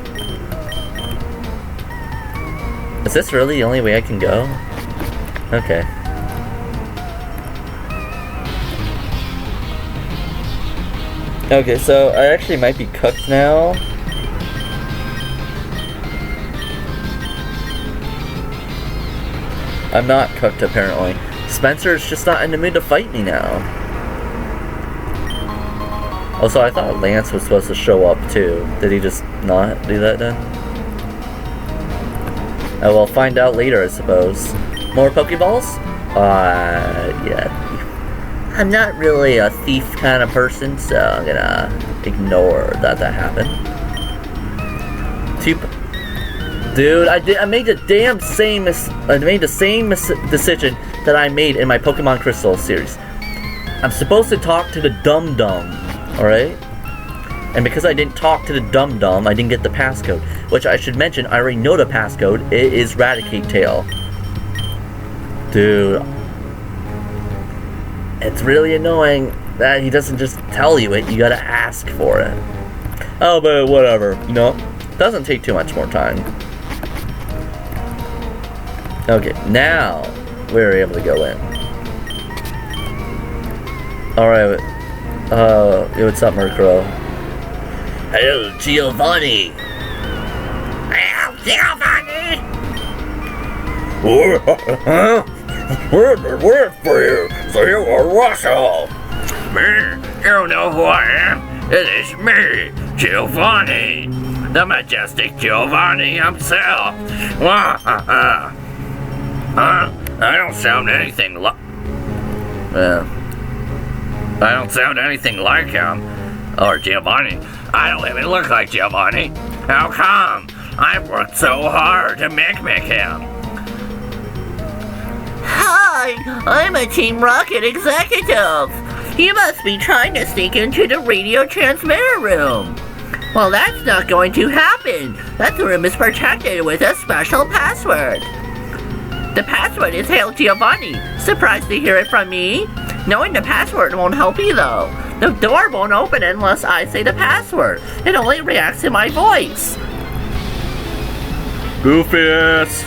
Is this really the only way I can go? Okay. Okay, so I actually might be cooked now. I'm not cooked, apparently. Spencer's just not in the mood to fight me now. Also, I thought Lance was supposed to show up, too. Did he just not do that then? Oh, we'll find out later, I suppose. More Pokeballs? Yeah. I'm not really a thief kind of person, so I'm gonna ignore that happened. Dude, I made the same decision that I made in my Pokemon Crystal series. I'm supposed to talk to the Dum Dum, alright? And because I didn't talk to the Dum Dum, I didn't get the passcode. Which I should mention, I already know the passcode. It is Raticate Tail. Dude. It's really annoying that he doesn't just tell you it. You gotta ask for it. Oh, but whatever. You know? Doesn't take too much more time. Okay, now we're able to go in. Alright. What's up, Murkrow? Hello, Giovanni! Hello, Giovanni! We're for you, so you are Russell! Me? You know who I am? It is me, Giovanni! The majestic Giovanni himself! I don't sound anything like... I don't sound anything like him. Or Giovanni. I don't even look like Giovanni. How come? I've worked so hard to make him. Hi, I'm a Team Rocket executive. You must be trying to sneak into the radio transmitter room. Well, that's not going to happen. That room is protected with a special password. The password is Hail Giovanni. Surprised to hear it from me? Knowing the password won't help you though. The door won't open unless I say the password. It only reacts to my voice. Goofiest.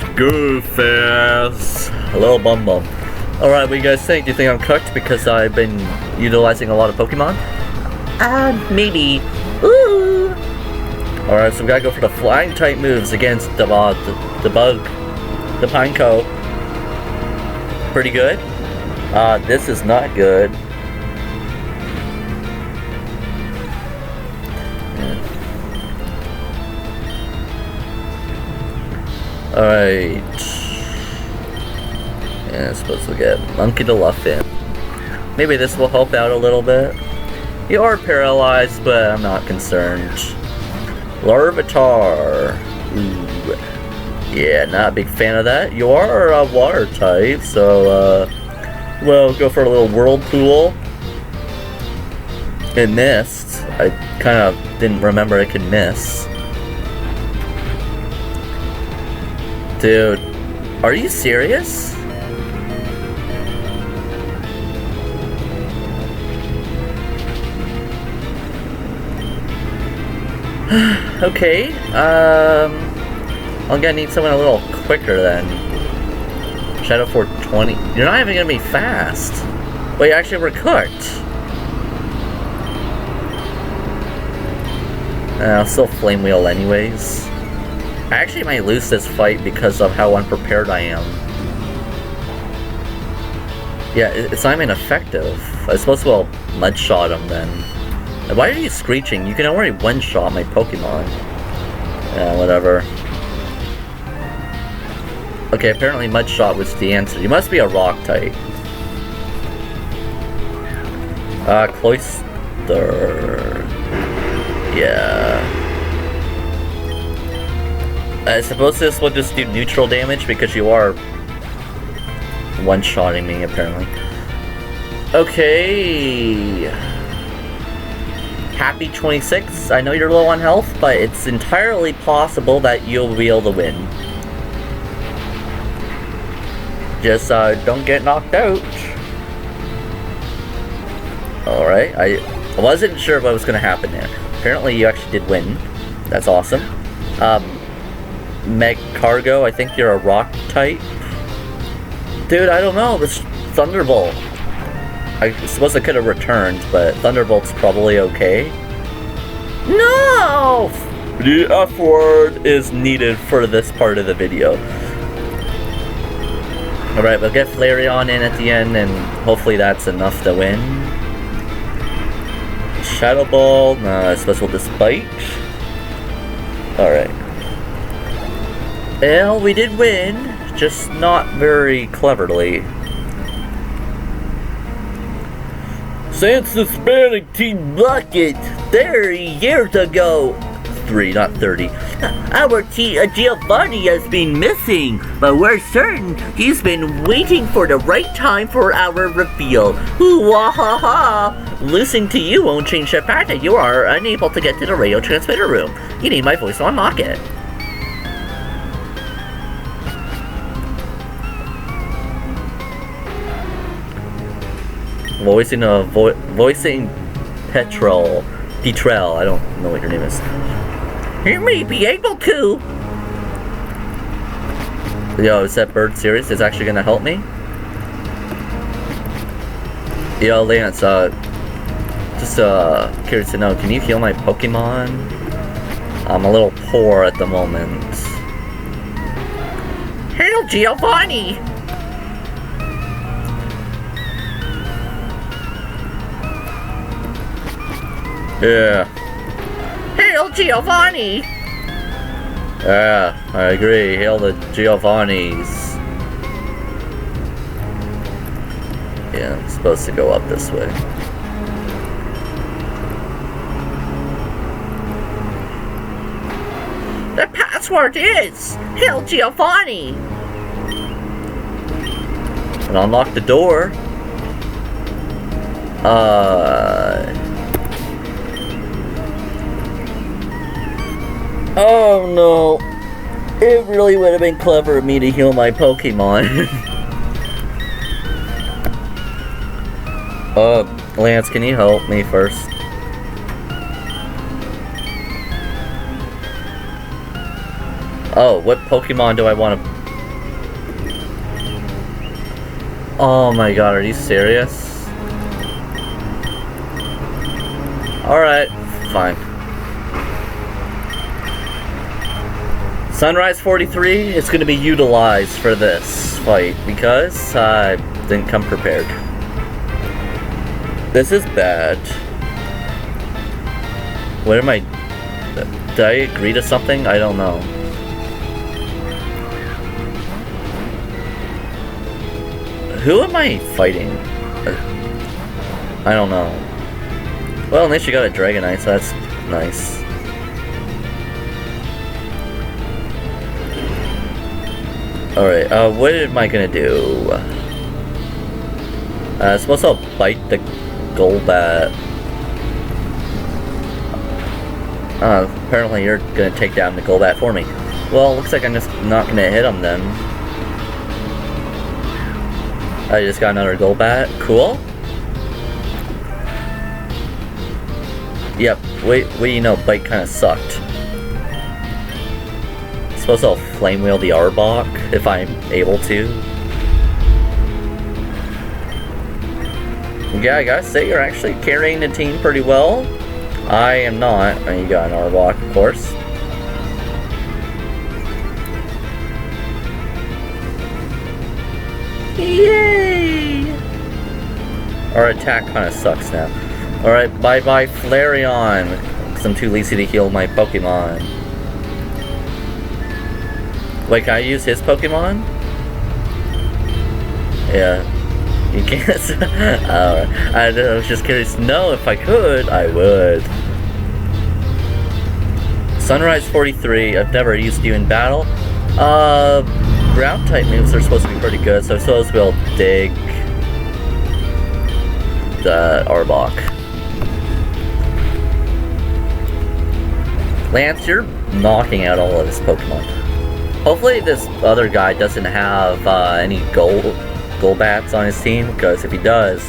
Hello, Bum Bum. Alright, what do you guys think? Do you think I'm cooked because I've been utilizing a lot of Pokemon? Maybe. Ooh. Alright, so we gotta go for the flying type moves against the Bug, the Pineco. Pretty good. This is not good. Alright. Yeah, I'm supposed to get Monkey to Luffin. Maybe this will help out a little bit. You are paralyzed, but I'm not concerned. Larvitar. Ooh. Yeah, not a big fan of that. You are a water type, so, well, go for a little Whirlpool. It missed. I kind of didn't remember I could miss. Dude, are you serious? Okay, I'm gonna need someone a little quicker then. Shadow 420. You're not even gonna be fast. Wait, actually, we're cooked. I'll still flame wheel anyways. I actually might lose this fight because of how unprepared I am. Yeah, it's not even effective. I was supposed to well mud shot him then. Why are you screeching? You can already one-shot my Pokemon. Yeah, whatever. Okay, apparently mud shot was the answer. You must be a rock type. Cloyster. Yeah. I suppose this will just do neutral damage because you are one-shotting me, apparently. Okay. Happy 26. I know you're low on health, but it's entirely possible that you'll be able to win. Just don't get knocked out. Alright, I wasn't sure what was going to happen there. Apparently you actually did win. That's awesome. Meg Cargo, I think you're a rock type. Dude, I don't know. It's Thunderbolt. I suppose I could have returned, but Thunderbolt's probably okay. No! The F word is needed for this part of the video. Alright, we'll get Flareon in at the end, and hopefully that's enough to win. Shadow Ball, I suppose we'll just bite. Alright. Well, we did win, just not very cleverly. Since the Hispanic Team Rocket 30 years ago, 3, not 30, our Giovanni has been missing, but we're certain he's been waiting for the right time for our reveal. Ooh, wah ha ha! Listening to you won't change the fact that you are unable to get to the radio transmitter room. You need my voice to unlock it. Voicing Petrel, I don't know what your name is. You may be able to. Yo, is that bird serious? It's actually gonna help me? Yo, Lance, just curious to know, can you heal my Pokemon? I'm a little poor at the moment. Hail Giovanni! Yeah. Hail Giovanni! Yeah, I agree. Hail the Giovannis. Yeah, I'm supposed to go up this way. The password is Hail Giovanni! And unlock the door. Oh no. It really would have been clever of me to heal my Pokemon. Lance, can you help me first? Oh, what Pokemon do I want to... Oh my god, are you serious? Alright, fine. Sunrise 43 is going to be utilized for this fight because I didn't come prepared. This is bad. What am I... Did I agree to something? I don't know. Who am I fighting? I don't know. Well, at least you got a Dragonite, so that's nice. Alright, what am I gonna do? I suppose I'll bite the Golbat. Apparently you're gonna take down the Golbat for me. Well, looks like I'm just not gonna hit him then. I just got another gold bat. Cool. Yep. Wait, what do you know? Bite kind of sucked. Suppose I'll flame wheel the Arbok if I'm able to. Yeah, I gotta say you're actually carrying the team pretty well. I am not. Oh, you got an Arbok, of course. Yay! Our attack kind of sucks now. Alright, bye-bye Flareon, because I'm too lazy to heal my Pokemon. Wait, can I use his Pokemon? Yeah. You can't. I was just curious to know if I could, I would. Sunrise 43, I've never used you in battle. Ground type moves are supposed to be pretty good, so I'm supposed to be able to dig the Arbok. Lance, you're knocking out all of his Pokemon. Hopefully this other guy doesn't have any Golbats on his team, because if he does,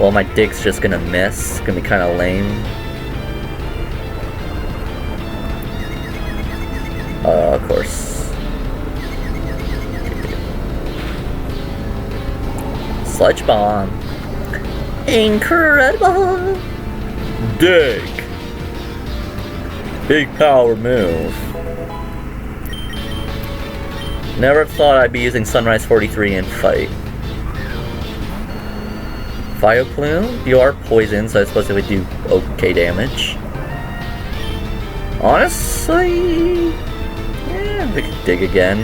well, my dig's just gonna miss. It's gonna be kind of lame. Of course. Sludge Bomb. Incredible! Dig! Big power move. Never thought I'd be using Sunrise 43 in fight. Vileplume, you are poisoned, so I suppose it would do okay damage. Honestly, yeah, we could dig again.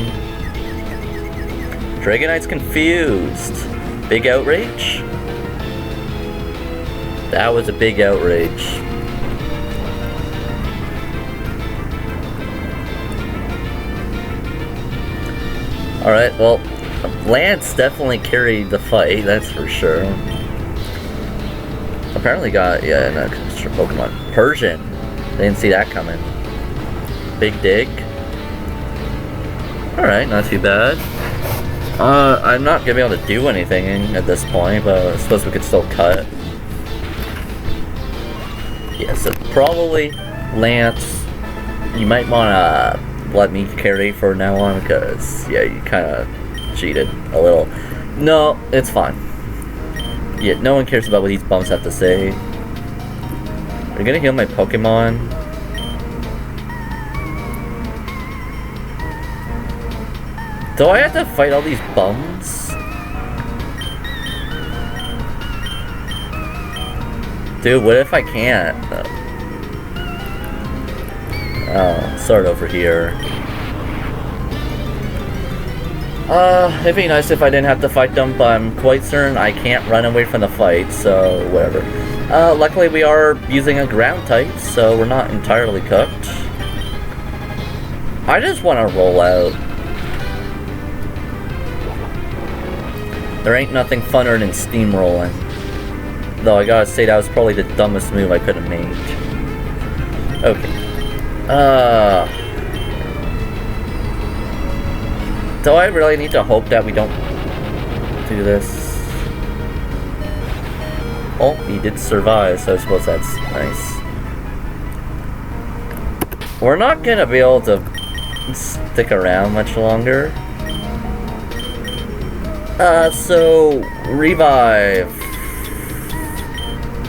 Dragonite's confused. Big outrage? That was a big outrage. Alright, well, Lance definitely carried the fight, that's for sure. Apparently got, yeah, an extra Pokemon. Persian. Didn't see that coming. Big dig. Alright, not too bad. I'm not gonna be able to do anything at this point, but I suppose we could still cut. Yeah, so probably Lance, you might wanna let me carry for now on, because, yeah, you kinda cheated a little. No, it's fine. Yeah, no one cares about what these bums have to say. Are you gonna heal my Pokemon? Do I have to fight all these bums? Dude, what if I can't? Oh, start over here. It'd be nice if I didn't have to fight them, but I'm quite certain I can't run away from the fight, so whatever. Luckily we are using a ground type, so we're not entirely cooked. I just want to roll out. There ain't nothing funner than steamrolling. Though I gotta say that was probably the dumbest move I could have made. Okay. Do I really need to hope that we don't do this? Oh, he did survive, so I suppose that's nice. We're not gonna be able to stick around much longer. So, revive.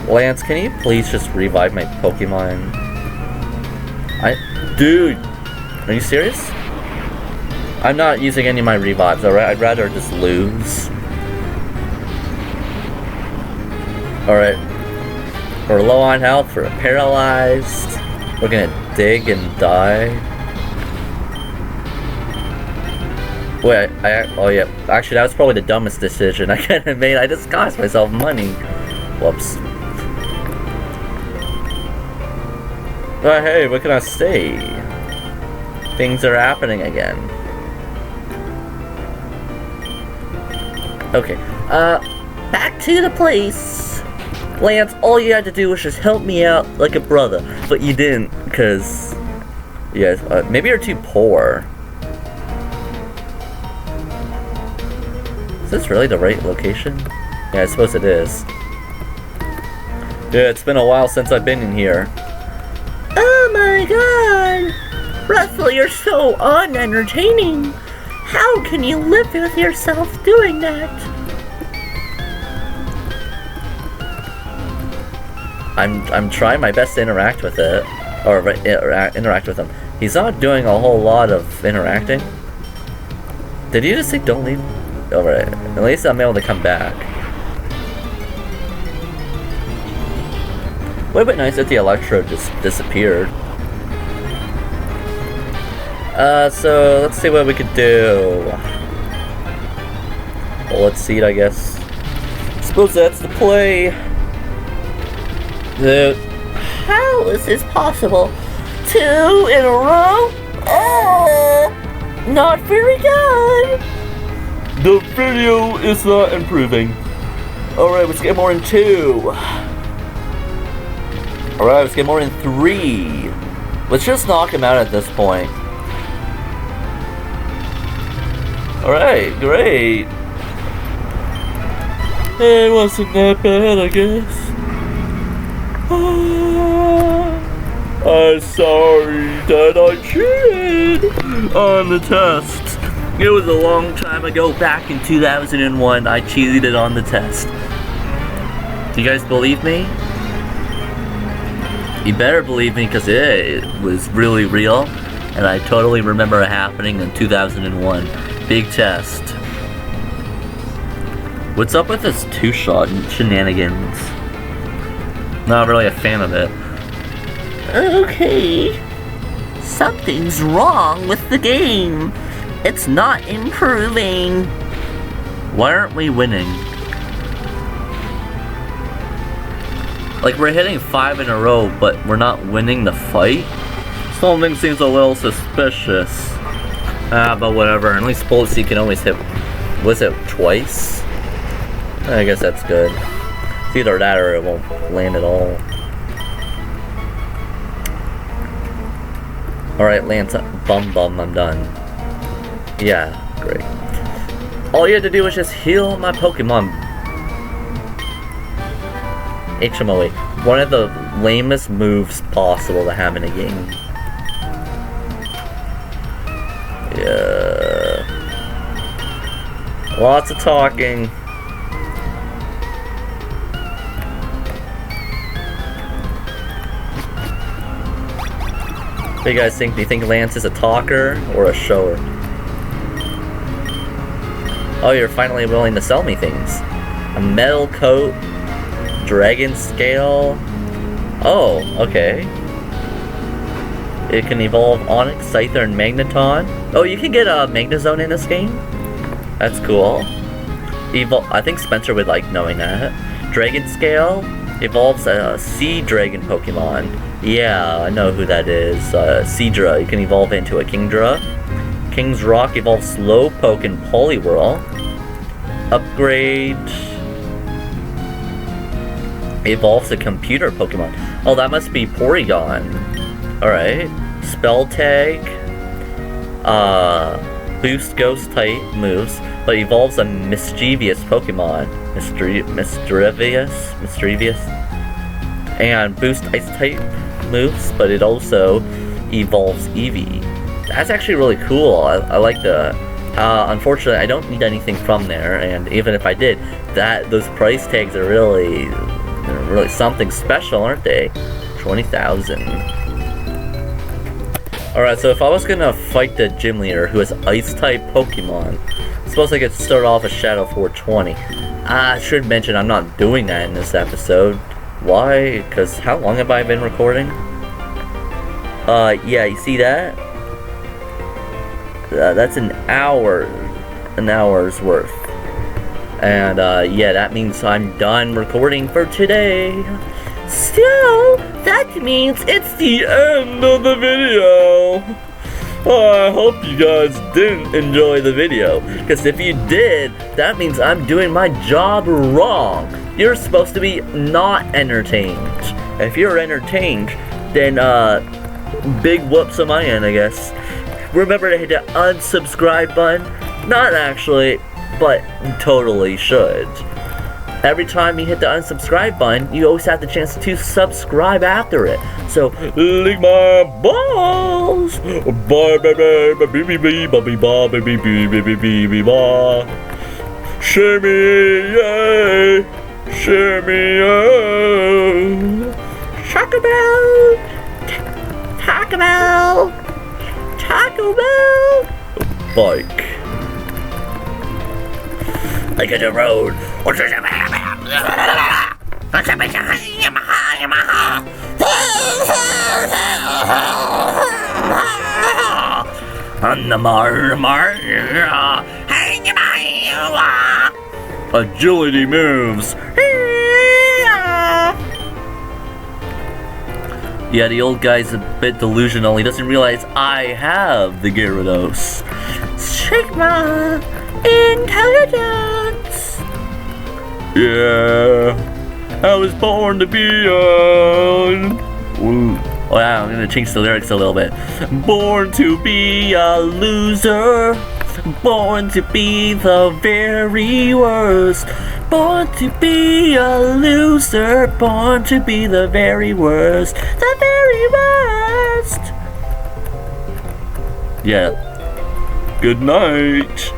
Lance, can you please just revive my Pokemon? Dude, are you serious? I'm not using any of my revives, alright? I'd rather just lose. Alright. We're low on health, we're paralyzed. We're gonna dig and die. Wait, oh yeah. Actually, that was probably the dumbest decision I could have made. I just cost myself money. Whoops. But hey, what can I say? Things are happening again. Okay, back to the place. Lance, all you had to do was just help me out like a brother, but you didn't, because, yeah, maybe you're too poor. Is this really the right location? Yeah, I suppose it is. Yeah, it's been a while since I've been in here. Oh my god! Russell, you're so unentertaining. How can you live with yourself doing that? I'm trying my best to interact with it, or interact with him. He's not doing a whole lot of interacting. Did you just say don't leave? Alright, at least I'm able to come back. Would have been nice if the electrode just disappeared. So let's see what we could do. Well, let's see it, I guess. Suppose that's the play. How is this possible? 2 in a row? Not very good. The video is not improving. Alright, let's get more in 2. Alright, let's get more in 3. Let's just knock him out at this point. Alright, great. It wasn't that bad, I guess. I'm sorry that I cheated on the test. It was a long time ago, back in 2001, I cheated on the test. Do you guys believe me? You better believe me, because it was really real, and I totally remember it happening in 2001. Big test. What's up with this 2-shot shenanigans? Not really a fan of it. Okay. Something's wrong with the game. It's not improving. Why aren't we winning? Like, we're hitting 5 in a row, but we're not winning the fight? Something seems a little suspicious. But whatever. At least Bullet Seed can always hit, was it twice? I guess that's good. It's either that or it won't land at all. Alright, Lance, I'm done. Yeah, great. All you had to do was just heal my Pokemon. HMOA. One of the lamest moves possible to have in a game. Yeah. Lots of talking. What do you guys think? Do you think Lance is a talker or a shower? Oh, you're finally willing to sell me things. A metal coat, dragon scale. Oh, okay. It can evolve Onyx, Scyther, and Magneton. Oh, you can get a Magnezone in this game? That's cool. I think Spencer would like knowing that. Dragon Scale evolves a Sea Dragon Pokemon. Yeah, I know who that is. Seadra. You can evolve into a Kingdra. King's Rock evolves Slowpoke and Poliwhirl. Upgrade evolves a computer Pokemon. Oh, that must be Porygon. Alright. Spell Tag. Boost Ghost type moves, but evolves a Mischievous Pokemon. Mischievous. And boost Ice type moves, but it also evolves Eevee. That's actually really cool. I like the... unfortunately, I don't need anything from there, and even if I did, those price tags are really something special, aren't they? 20,000. Alright, so if I was gonna fight the gym leader who has Ice-type Pokemon, I suppose I could start off with Shadow 420. I should mention I'm not doing that in this episode. Why? Because how long have I been recording? Yeah, you see that? That's an hour's worth. And, yeah, that means I'm done recording for today. Still, that means it's The end of the video. I hope you guys didn't enjoy the video, because if you did, that means I'm doing my job wrong. You're supposed to be not entertained. If you're entertained, then, big whoops on my end, I guess. Remember to hit the unsubscribe button. Not actually. but you totally should. Every time you hit the unsubscribe button, you always have the chance to subscribe after it. So, lick my balls! Bye, baby, baby, baby, baby, baby, baby, baby, bye. Shimmy, yay! Shimmy, yay! Taco Bell! Taco Bell! Taco Bell! Bike. I got the road. On the Agility moves. Yeah, the old guy's a bit delusional. He doesn't realize I have the Gyarados. Sigma intelligence. Yeah, I was born to be on. Ooh. Oh yeah, I'm gonna change the lyrics a little bit. Born to be a loser. Born to be the very worst. Born to be a loser. Born to be the very worst. The very worst. Yeah. Good night.